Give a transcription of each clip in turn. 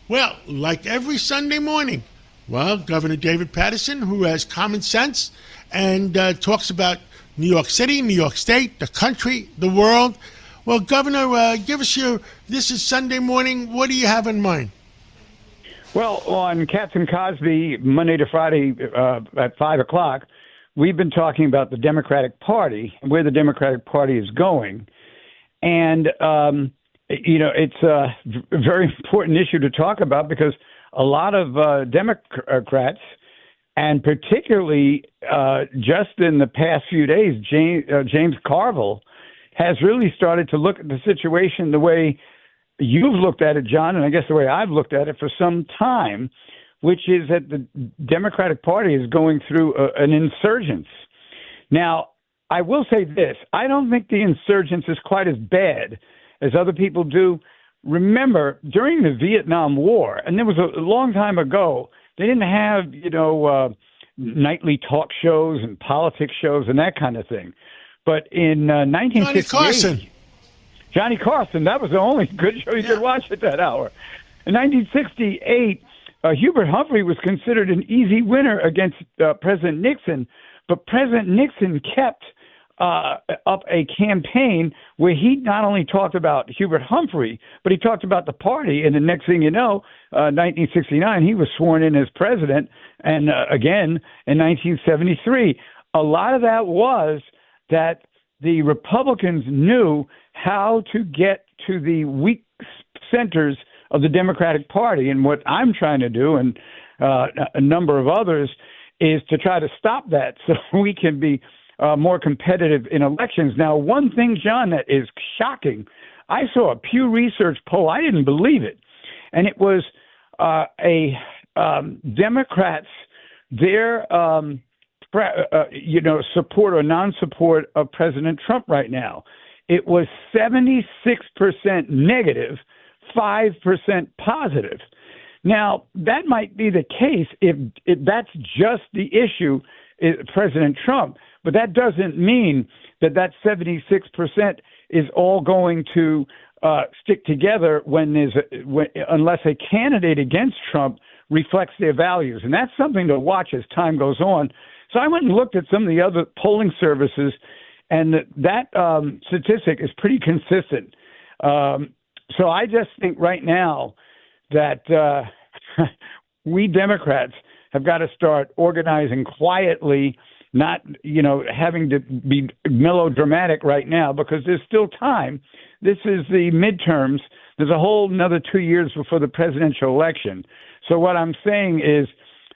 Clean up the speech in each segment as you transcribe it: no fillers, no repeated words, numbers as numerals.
Well, like every Sunday morning, well, Governor David Paterson, who has common sense and talks about New York City, New York State, the country, the world. Well, Governor, give us this is Sunday morning. What do you have in mind? Well, on Katz and Cosby, Monday to Friday at 5 o'clock, we've been talking about the Democratic Party, where the Democratic Party is going. And, it's a very important issue to talk about because a lot of Democrats, and particularly just in the past few days, James Carville has really started to look at the situation the way you've looked at it, John, and I guess the way I've looked at it for some time, which is that the Democratic Party is going through an insurgence. Now, I will say this. I don't think the insurgence is quite as bad as other people do. Remember, during the Vietnam War, and there was a long time ago, they didn't have, nightly talk shows and politics shows and that kind of thing. But in 1968... Johnny Carson, that was the only good show you could watch at that hour. In 1968, Hubert Humphrey was considered an easy winner against President Nixon, but President Nixon kept up a campaign where he not only talked about Hubert Humphrey, but he talked about the party. And the next thing you know, 1969, he was sworn in as president, and again in 1973. A lot of that was that the Republicans knew how to get to the weak centers of the Democratic Party. And what I'm trying to do, and a number of others, is to try to stop that so we can be more competitive in elections. Now, one thing, John, that is shocking, I saw a Pew Research poll. I didn't believe it. And it was Democrats, their support or non-support of President Trump right now. It was 76% negative, 5% positive. Now, that might be the case if that's just the issue, President Trump, but that doesn't mean that 76% is all going to stick together unless a candidate against Trump reflects their values. And that's something to watch as time goes on. So I went and looked at some of the other polling services, and that statistic is pretty consistent. So I just think right now that we Democrats have got to start organizing quietly, not, having to be melodramatic right now because there's still time. This is the midterms. There's a whole another 2 years before the presidential election. So what I'm saying is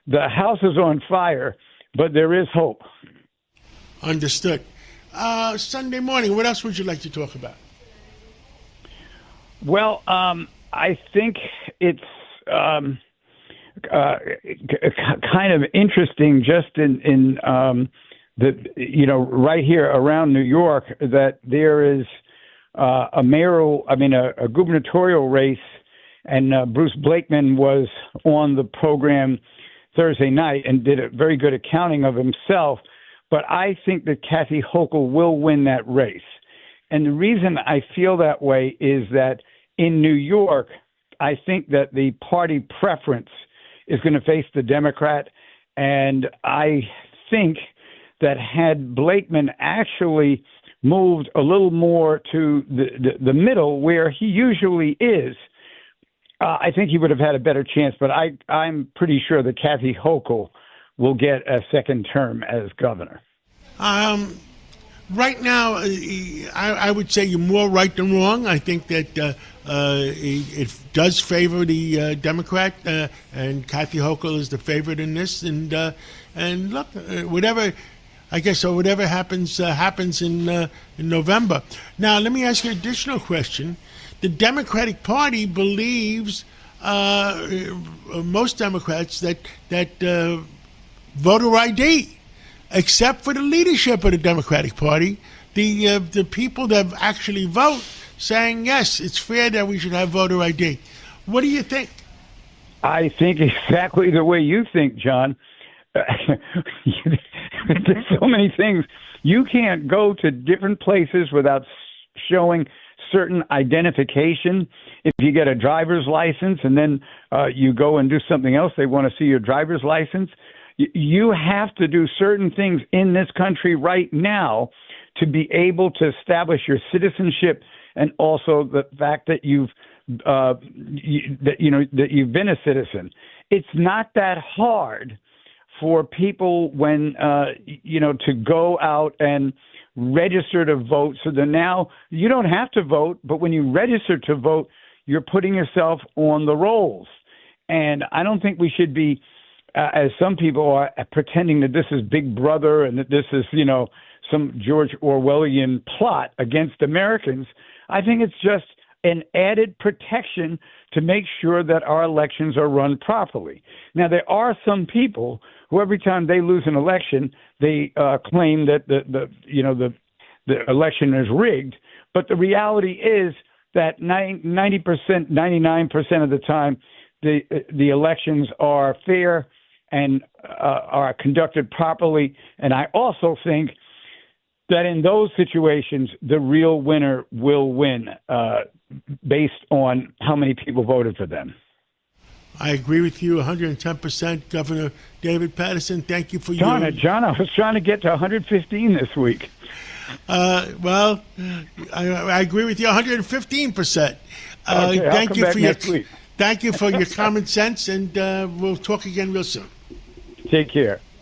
the house is on fire, but there is hope. Understood. Sunday morning, what else would you like to talk about? Well, I think it's kind of interesting just in right here around New York that there is a gubernatorial race, and Bruce Blakeman was on the program Thursday night and did a very good accounting of himself. But I think that Kathy Hochul will win that race. And the reason I feel that way is that in New York, I think that the party preference is going to face the Democrat. And I think that had Blakeman actually moved a little more to the middle where he usually is, I think he would have had a better chance. But I'm pretty sure that Kathy Hochul will get a second term as governor. Right now, I would say you're more right than wrong. I think that it does favor the Democrat, and Kathy Hochul is the favorite in this. And look, whatever happens happens in November. Now, let me ask you an additional question. The Democratic Party believes, most Democrats, that voter ID, except for the leadership of the Democratic Party, the people that actually vote, saying, yes, it's fair that we should have voter ID. What do you think? I think exactly the way you think, John. There's so many things. You can't go to different places without showing certain identification. If you get a driver's license and then you go and do something else, they want to see your driver's license. You have to do certain things in this country right now to be able to establish your citizenship, and also the fact that you've been a citizen. It's not that hard for people when to go out and register to vote. So that now you don't have to vote, but when you register to vote, you're putting yourself on the rolls. And I don't think we should be, as some people are, pretending that this is Big Brother and that this is, some George Orwellian plot against Americans. I think it's just an added protection to make sure that our elections are run properly. Now, there are some people who every time they lose an election, they claim that the election is rigged. But the reality is that 90%, 99% of the time, the elections are fair and are conducted properly. And I also think that in those situations, the real winner will win based on how many people voted for them. I agree with you 110%, Governor David Paterson. Thank you for John, I was trying to get to 115 this week. Well, I agree with you 115%. Okay, thank you for next week. Thank you for your common sense, and we'll talk again real soon. Take care.